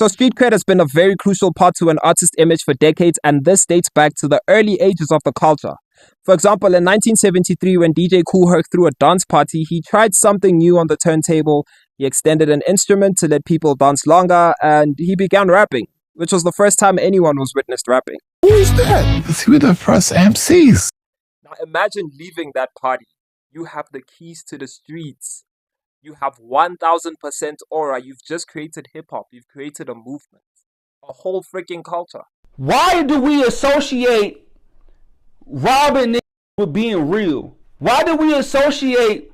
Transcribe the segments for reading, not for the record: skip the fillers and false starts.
So street cred has been a very crucial part to an artist's image for decades, and this dates back to the early ages of the culture. For example, in 1973, when DJ Kool Herc threw a dance party, he tried something new on the turntable. He extended an instrument to let people dance longer, and he began rapping, which was the first time anyone was witnessed rapping. Who's that? Is he with the first MCs? Now imagine leaving that party. You have the keys to the streets. You have 1000% aura. You've just created hip-hop. You've created a movement. A whole freaking culture. Why do we associate robbing with being real? Why do we associate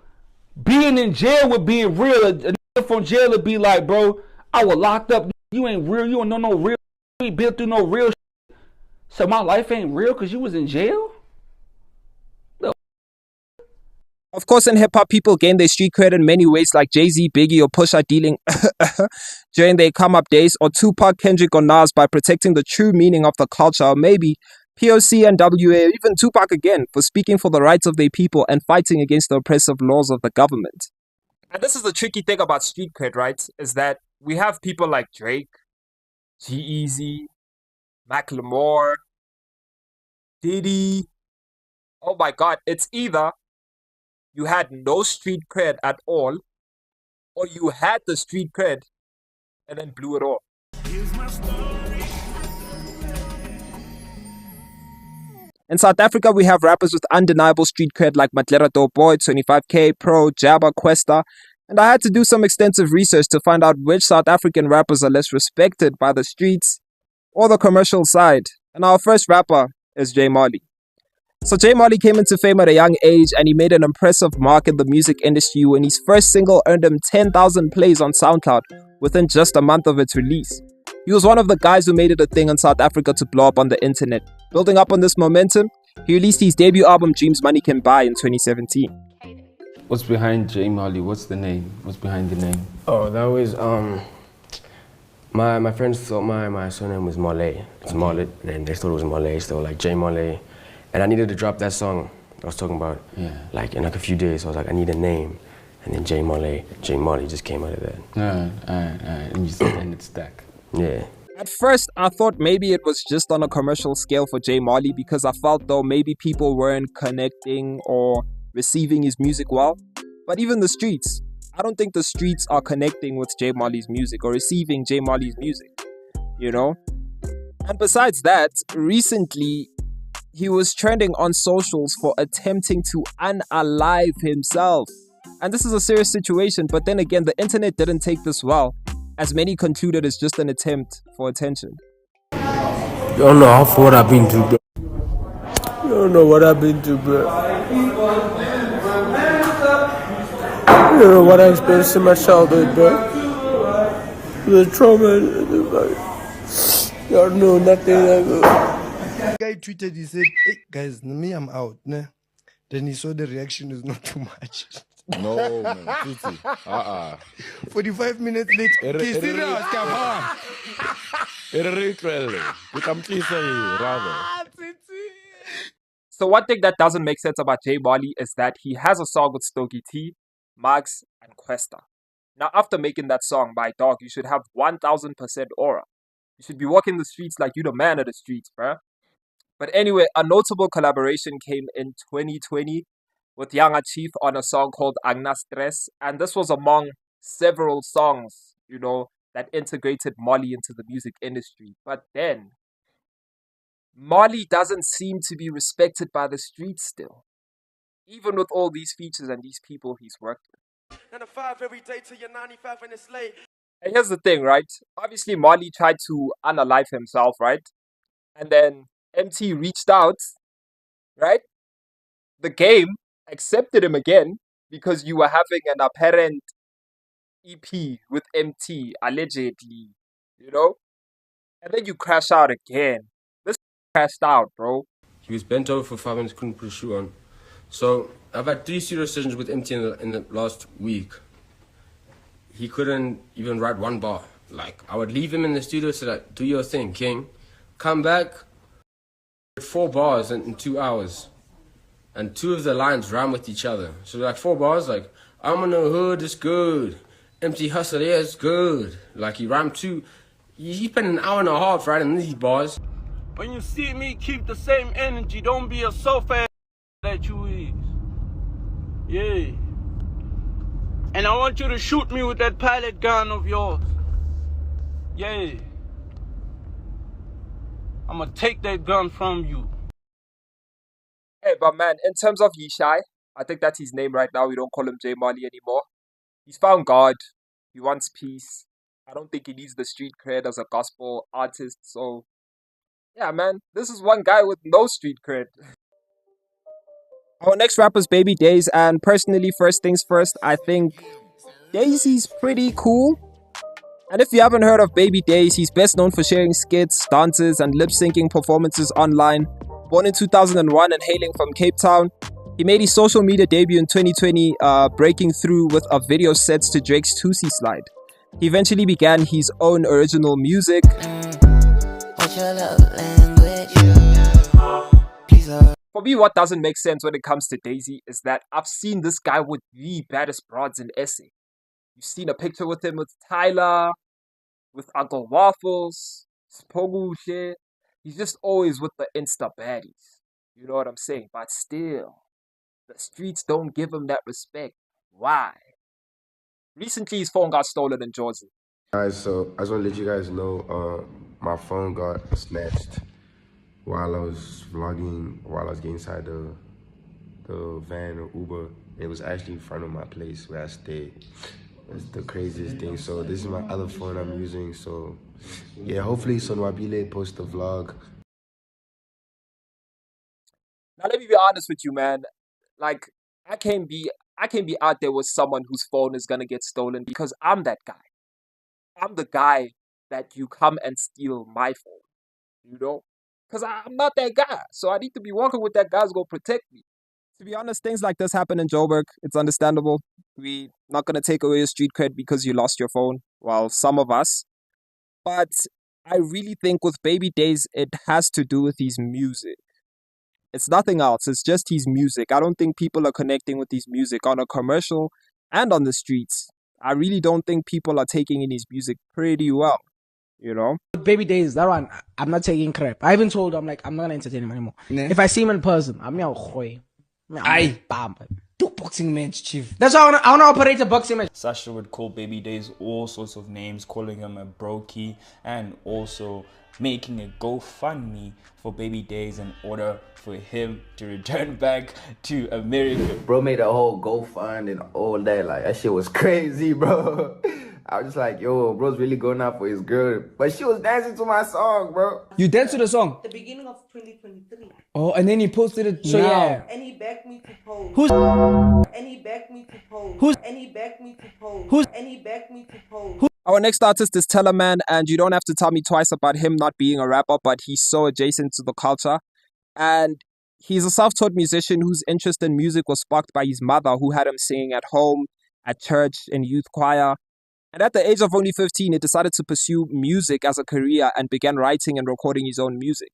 being in jail with being real? A nigga from jail would be like, bro, I was locked up. You ain't real. You don't know no real. You ain't been through no real shit. So my life ain't real because you was in jail? Of course, in hip-hop, people gain their street cred in many ways, like Jay-Z, Biggie, or Pusha dealing during their come-up days, or Tupac, Kendrick, or Nas by protecting the true meaning of the culture, or maybe POC and WA, or even Tupac again, for speaking for the rights of their people and fighting against the oppressive laws of the government. And this is the tricky thing about street cred, right? Is that we have people like Drake, G-Eazy, Macklemore, Diddy. Oh my God, it's either you had no street cred at all, or you had the street cred and then blew it off. In South Africa, we have rappers with undeniable street cred like Matlera Dope Boy, 25K, Pro, Jabba, Questa, and I had to do some extensive research to find out which South African rappers are less respected by the streets or the commercial side. And our first rapper is J Molley. So J Molley came into fame at a young age, and he made an impressive mark in the music industry when his first single earned him 10,000 plays on SoundCloud within just a month of its release. He was one of the guys who made it a thing in South Africa to blow up on the internet. Building up on this momentum, he released his debut album Dreams Money Can Buy in 2017. What's behind J Molley? What's the name? What's behind the name? Oh, that was my friends thought my surname was Molley. It's Molley, and they thought it was Molley, so like J Molley. And I needed to drop that song I was talking about, like in like a few days. So I was like, I need a name, and then J Molley just came out of that. Alright. And you said, and it stuck. Yeah. At first, I thought maybe it was just on a commercial scale for J Molley, because I felt though maybe people weren't connecting or receiving his music well. But even the streets, I don't think the streets are connecting with J Molley's music or receiving J Molley's music, you know? And besides that, recently, he was trending on socials for attempting to unalive himself. And this is a serious situation, but then again, the internet didn't take this well, as many concluded it's just an attempt for attention. You don't know how far what I've been through, bro. You don't know what I've been through, bro. You don't know what I experienced in my childhood, bro. The trauma, you don't know nothing. Guy tweeted, he said, hey guys, me I'm out. Nah. Then he saw the reaction is not too much. No, man. Titi. 45 minutes later. Okay, serious, come on. So one thing that doesn't make sense about J Molley is that he has a song with Stogie T, Mags, and Questa. Now after making that song, my dog, you should have 1000% aura. You should be walking the streets like you the man of the streets, bruh. But anyway, a notable collaboration came in 2020 with Younger Chief on a song called Agna Stress. And this was among several songs, you know, that integrated Molley into the music industry. But then, Molley doesn't seem to be respected by the streets still, even with all these features and these people he's worked with. 9 to 5 every day till you're 95 and it's late. And here's the thing, right? Obviously, Molley tried to unalive himself, right? And then Emtee reached out, right? The game accepted him again because you were having an apparent EP with Emtee, allegedly, you know? And then you crash out again. This crashed out, bro. He was bent over for 5 minutes, couldn't put a shoe on. So I've had 3 studio sessions with Emtee in the last week. He couldn't even write one bar. Like, I would leave him in the studio, say like, do your thing, king. Come back, 4 bars in 2 hours. And 2 of the lines rhyme with each other. So like 4 bars, like, I'm in the hood, it's good. Emtee hustle, yeah, it's good. Like he rhymed 2. He spent an hour and a half writing these bars. When you see me, keep the same energy. Don't be a soft-ass that you is. Yeah. And I want you to shoot me with that pilot gun of yours. Yeah. I'm gonna take that gun from you. Hey, but man, in terms of Yishai, I think that's his name right now. We don't call him J Molley anymore. He's found God. He wants peace. I don't think he needs the street cred as a gospel artist. So, yeah, man, this is one guy with no street cred. Our next rapper is Baby Daiz, and personally, first things first, I think Daisy's pretty cool. And if you haven't heard of Baby Daiz, he's best known for sharing skits, dances, and lip-syncing performances online. Born in 2001 and hailing from Cape Town, he made his social media debut in 2020, breaking through with a video set to Drake's Tootsie Slide. He eventually began his own original music. For me, what doesn't make sense when it comes to Daisy is that I've seen this guy with the baddest broads in SA. You've seen a picture with him with Tyler, with Uncle Waffles, Spogu shit. He's just always with the Insta baddies. You know what I'm saying? But still, the streets don't give him that respect. Why? Recently, his phone got stolen in Georgia. Guys, so I just want to let you guys know, my phone got snatched while I was vlogging, while I was getting inside the van or Uber. It was actually in front of my place where I stayed. It's the craziest thing. So this is my other phone I'm using. So yeah, hopefully Sonwabile post the vlog. Now let me be honest with you, man. Like, I can't be out there with someone whose phone is gonna get stolen because I'm that guy. I'm the guy that you come and steal my phone, you know? Because I'm not that guy. So I need to be walking with that guy who's gonna protect me. To be honest, things like this happen in Joburg. It's understandable. We're not gonna take away your street cred because you lost your phone. Well, some of us. But I really think with Baby Daiz, it has to do with his music. It's nothing else. It's just his music. I don't think people are connecting with his music on a commercial and on the streets. I really don't think people are taking in his music pretty well, you know? Baby Daiz, that one, I'm not taking crap. I even told him, like, I'm not gonna entertain him anymore. Nah. If I see him in person, I'm bam. Do boxing match, chief. That's how I wanna operate a boxing match. Sasha would call Baby Daiz all sorts of names, calling him a brokey, and also making a GoFundMe for Baby Daiz in order for him to return back to America. Bro made a whole GoFund and all that. Like, that shit was crazy, bro. I was just like, yo, bro's really going out for his girl. But she was dancing to my song, bro. You danced to the song? The beginning of 2023. Oh, and then he posted it. So now. Yeah. And he begged me to pose. Who's? And he begged me to pose. Who's? And he begged me to pose. Who's? And he begged me to pose. Who's? Our next artist is Tellaman, and you don't have to tell me twice about him not being a rapper, but he's so adjacent to the culture. And he's a self-taught musician whose interest in music was sparked by his mother, who had him singing at home, at church, in youth choir. And at the age of only 15, he decided to pursue music as a career and began writing and recording his own music.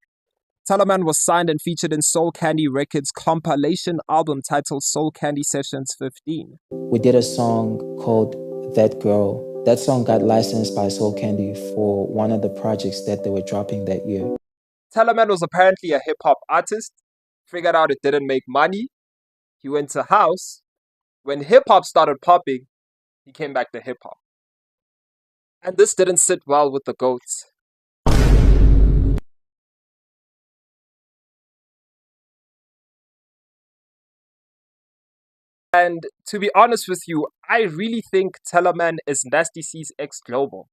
Tellaman was signed and featured in Soul Candy Records' compilation album titled Soul Candy Sessions 15. We did a song called That Girl. That song got licensed by Soul Candy for one of the projects that they were dropping that year. Tellaman was apparently a hip-hop artist, figured out it didn't make money. He went to house. When hip-hop started popping, he came back to hip-hop. And this didn't sit well with the GOATs. And to be honest with you, I really think Tellaman is Nasty C's ex-Global.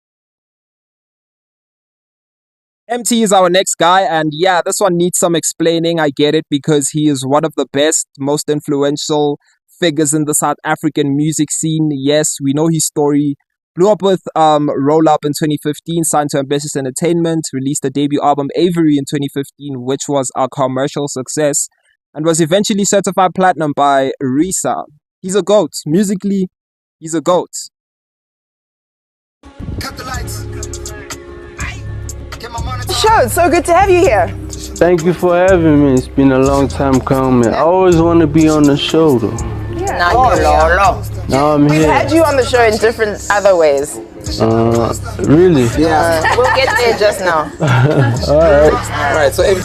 Emtee is our next guy, and yeah, this one needs some explaining. I get it, because he is one of the best, most influential figures in the South African music scene. Yes, we know his story. Blew up with Roll Up in 2015, signed to Ambitious Entertainment, released a debut album Avery in 2015, which was a commercial success, and was eventually certified platinum by Risa. He's a GOAT. Musically, he's a GOAT. Cut the lights. Sure, it's so good to have you here. Thank you for having me. It's been a long time coming. I always want to be on the show, though. Yeah. Now I'm here. We've had you on the show in different other ways. Really? Yeah. We'll get there just now. Alright. Alright, so every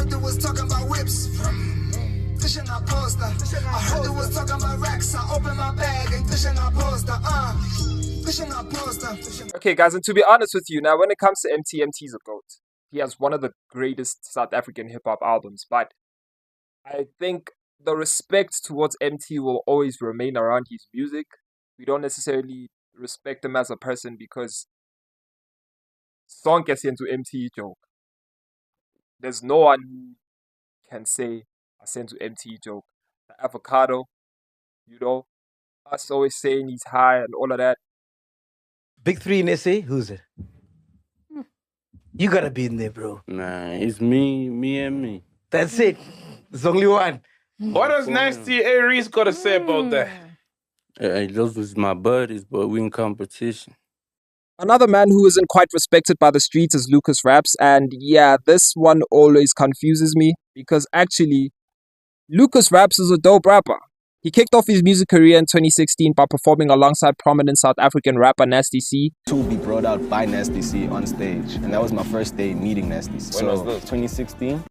Okay, guys, and to be honest with you, now when it comes to Emtee's a GOAT. He has one of the greatest South African hip hop albums, but I think the respect towards Emtee will always remain around his music. We don't necessarily respect him as a person because song gets into Emtee joke. There's no one who can say I sent to Emtee joke. The avocado, you know, us always saying he's high and all of that. Big three in SA, who's it? You gotta be in there, bro. Nah, it's me, and me. That's it. There's only one. What does Nasty Aries got to say about that? Hey, those was my buddies, but we in competition. Another man who isn't quite respected by the streets is Lucasraps, and yeah, this one always confuses me because actually, Lucasraps is a dope rapper. He kicked off his music career in 2016 by performing alongside prominent South African rapper Nasty C. To be brought out by Nasty C on stage, and that was my first day meeting Nasty C. When was this? 2016.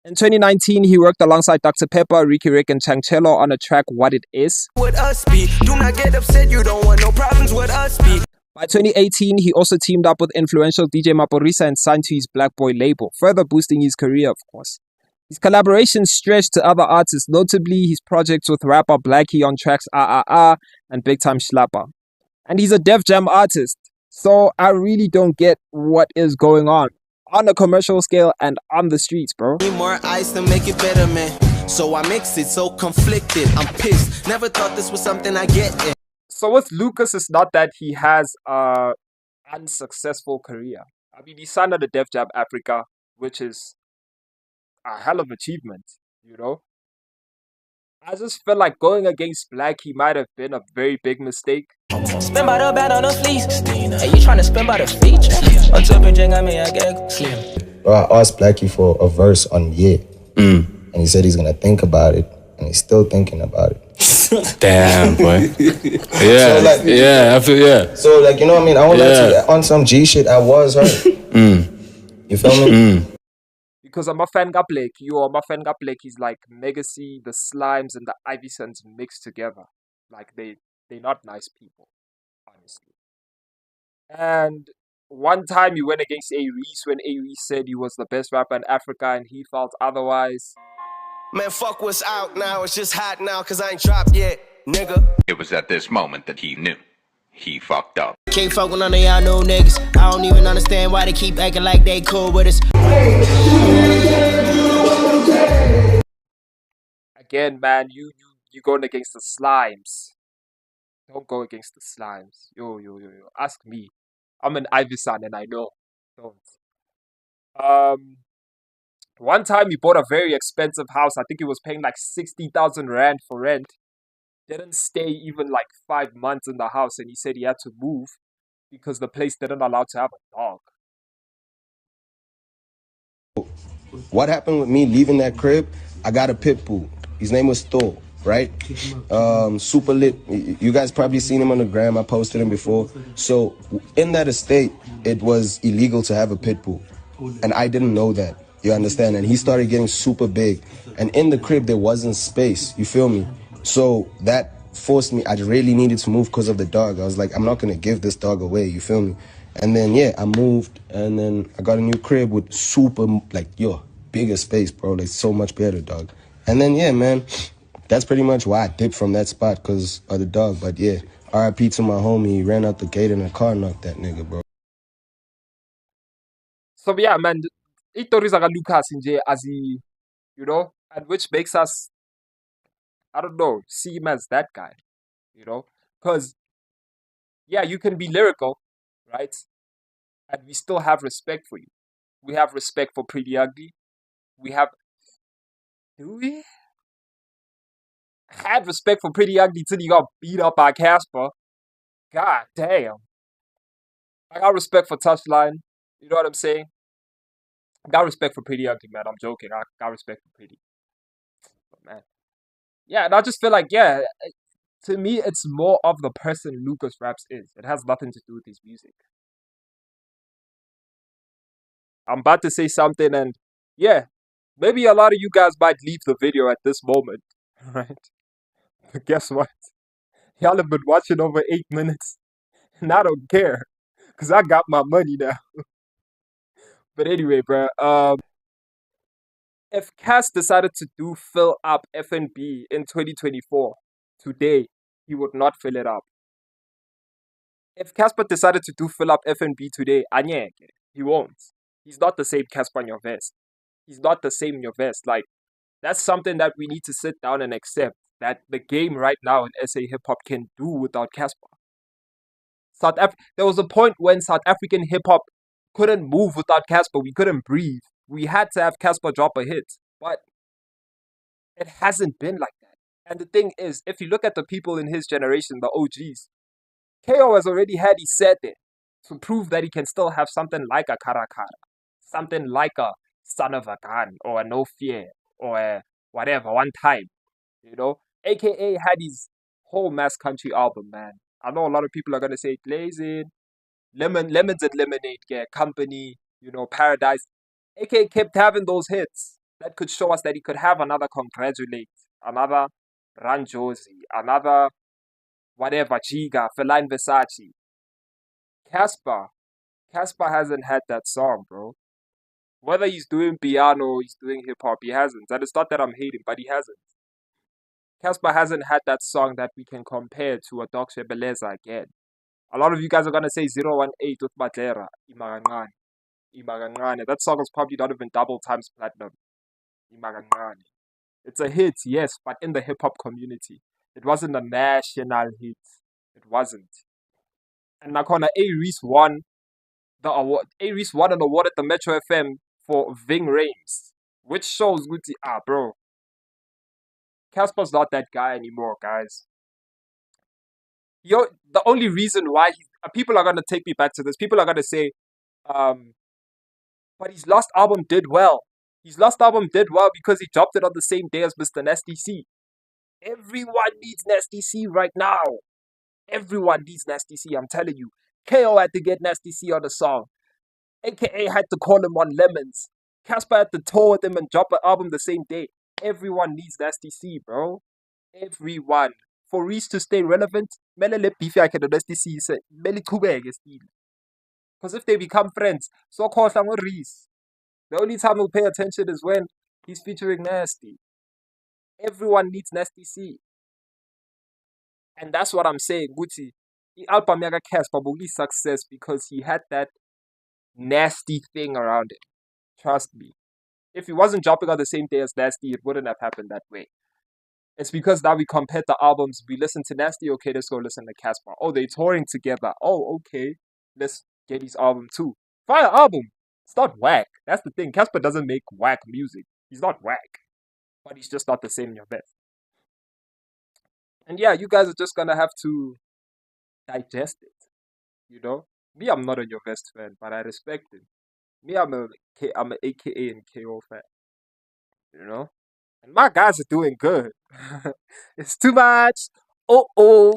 In 2019, he worked alongside Dr. Pepper, Ricky Rick, and Changchelo on a track What It Is. With us be, do not get upset, you don't want no problems with us be. By 2018, he also teamed up with influential DJ Maporisa and signed to his Black Boy label, further boosting his career, of course. His collaborations stretched to other artists, notably his projects with rapper Blackie on tracks and Big Time Schlapper. And he's a Def Jam artist, so I really don't get what is going on a commercial scale and on the streets, bro. Need more ice to make it better, man. So I mix it, so conflicted, I'm pissed. Never thought this was something I get in. So with Lucas, it's not that he has a unsuccessful career. I mean, he signed under Def Jam Africa, which is a hell of achievement, you know? I just feel like going against Blackie might have been a very big mistake. Spin by the band on the fleece. Hey, you trying to spin by the feature? On top of Jing, I mean, I get slim. Bro, I asked Blackie for a verse on Yeah. And he said he's gonna think about it, and he's still thinking about it. Damn, boy. Yeah, So, like, yeah, I feel, yeah. So, like, you know what I mean? I won't lie to Yeah. you. On some G shit, I was hurt. You feel me? Because I'm a fan of Blackie, I'm a fan of Blackie's like Legacy, the Slimes, and the Ivisons mixed together. Like, they're not nice people, honestly. And one time he went against A-Reese when A-Reese said he was the best rapper in Africa and he felt otherwise. Man, fuck what's out now, it's just hot now, cause I ain't dropped yet, nigga. It was at this moment that he knew. He fucked up. Can't fuck with none of y'all no niggas. I don't even understand why they keep acting like they cool with us. Again, man, you going against the Slimes. Don't go against the Slimes. Yo. Ask me. I'm an Ivison and I know. Don't. One time he bought a very expensive house. I think he was paying like 60,000 rand for rent. Didn't stay even like 5 months in the house, and he said he had to move because the place didn't allow to have a dog. What happened with me leaving that crib? I got a pit bull. His name was Thor, right? Super lit. You guys probably seen him on the gram. I posted him before. So in that estate, it was illegal to have a pit bull. And I didn't know that. You understand? And he started getting super big. And in the crib, there wasn't space. You feel me? So that forced me. I really needed to move because of the dog. I was like, I'm not going to give this dog away. You feel me? And then, yeah, I moved. And then I got a new crib with super, like, bigger space, bro. Like, so much better, dog. And then, yeah, man, that's pretty much why I dipped from that spot because of the dog. But, yeah, RIP to my homie. He ran out the gate and a car knocked that nigga, bro. So, yeah, man, itori zaka Lucas nje as he, you know, and which makes us, I don't know, see him as that guy, you know? Because, yeah, you can be lyrical, right? And we still have respect for you. We have respect for Pretty Ugly. We have... Do we? Had respect for Pretty Ugly till he got beat up by Cassper. God damn. I got respect for Touchline. You know what I'm saying? I got respect for Pretty Ugly, man. I'm joking. I got respect for Pretty. But, man. Yeah, and I just feel like, yeah, to me, it's more of the person Lucasraps is. It has nothing to do with his music. I'm about to say something, and yeah, maybe a lot of you guys might leave the video at this moment, right? But guess what? Y'all have been watching over 8 minutes, and I don't care, because I got my money now. But anyway, bruh, if Cass decided to do fill up FNB in 2024, today, he would not fill it up. If Cassper decided to do fill up FNB today, anyeke, he won't. He's not the same Cassper Nyovest. He's not the same Nyovest. Like, that's something that we need to sit down and accept, that the game right now in SA hip hop can do without Cassper. There was a point when South African hip hop couldn't move without Cassper. We couldn't breathe. We had to have Cassper drop a hit, but it hasn't been like that. And the thing is, if you look at the people in his generation, the OGs, KO has already had his set there to prove that he can still have something like a Karakara, something like a Son of a Gun, or a No Fear, or a whatever, One Time, you know? AKA had his whole Mass Country album, man. I know a lot of people are going to say Glazing, Lemons and Lemonade, yeah, Company, you know, Paradise. AKA kept having those hits that could show us that he could have another Congratulate, another Run Josie, another whatever, Giga, Feline Versace. Cassper hasn't had that song, bro. Whether he's doing piano or he's doing hip hop, he hasn't. And it's not that I'm hating, but he hasn't. Cassper hasn't had that song that we can compare to a Dog Shebeleza again. A lot of you guys are gonna say 018 with Madera, Imagangane. That song is probably not even double times platinum. Imagangane. It's a hit, yes, but in the hip hop community. It wasn't a national hit. It wasn't. And Nakona A-Reese won the award. A-Reese won an award at the Metro FM for Ving Rhames, which shows Guti, bro. Casper's not that guy anymore, guys. The only reason why people are gonna take me back to this. People are gonna say, but his last album did well. His last album did well because he dropped it on the same day as Mr. Nasty C. Everyone needs Nasty C right now. Everyone needs Nasty C, I'm telling you. KO had to get Nasty C on the song. AKA had to call him on Lemons. Cassper had to tour with him and drop an album the same day. Everyone needs Nasty C, bro. Everyone. For Reese to stay relevant, Melele Beefy I can Nasty C said, Meli Kubeg still. Because if they become friends, so call Reese. The only time we'll pay attention is when he's featuring Nasty. Everyone needs Nasty C. And that's what I'm saying, Gucci. The album Yaga Cassper will be success because he had that nasty thing around it. Trust me. If he wasn't dropping on the same day as Nasty, it wouldn't have happened that way. It's because now we compared the albums. We listen to Nasty, okay, let's go listen to Cassper. Oh, they're touring together. Oh, okay. Let's get his album too. Fire album. It's not whack. That's the thing. Cassper doesn't make whack music. He's not whack. But he's just not the same in your best. And yeah, you guys are just gonna have to digest it. You know? Me, I'm not a your best fan, but I respect him. Me, I'm an AKA and KO fan. You know? And my guys are doing good. It's too much. Oh.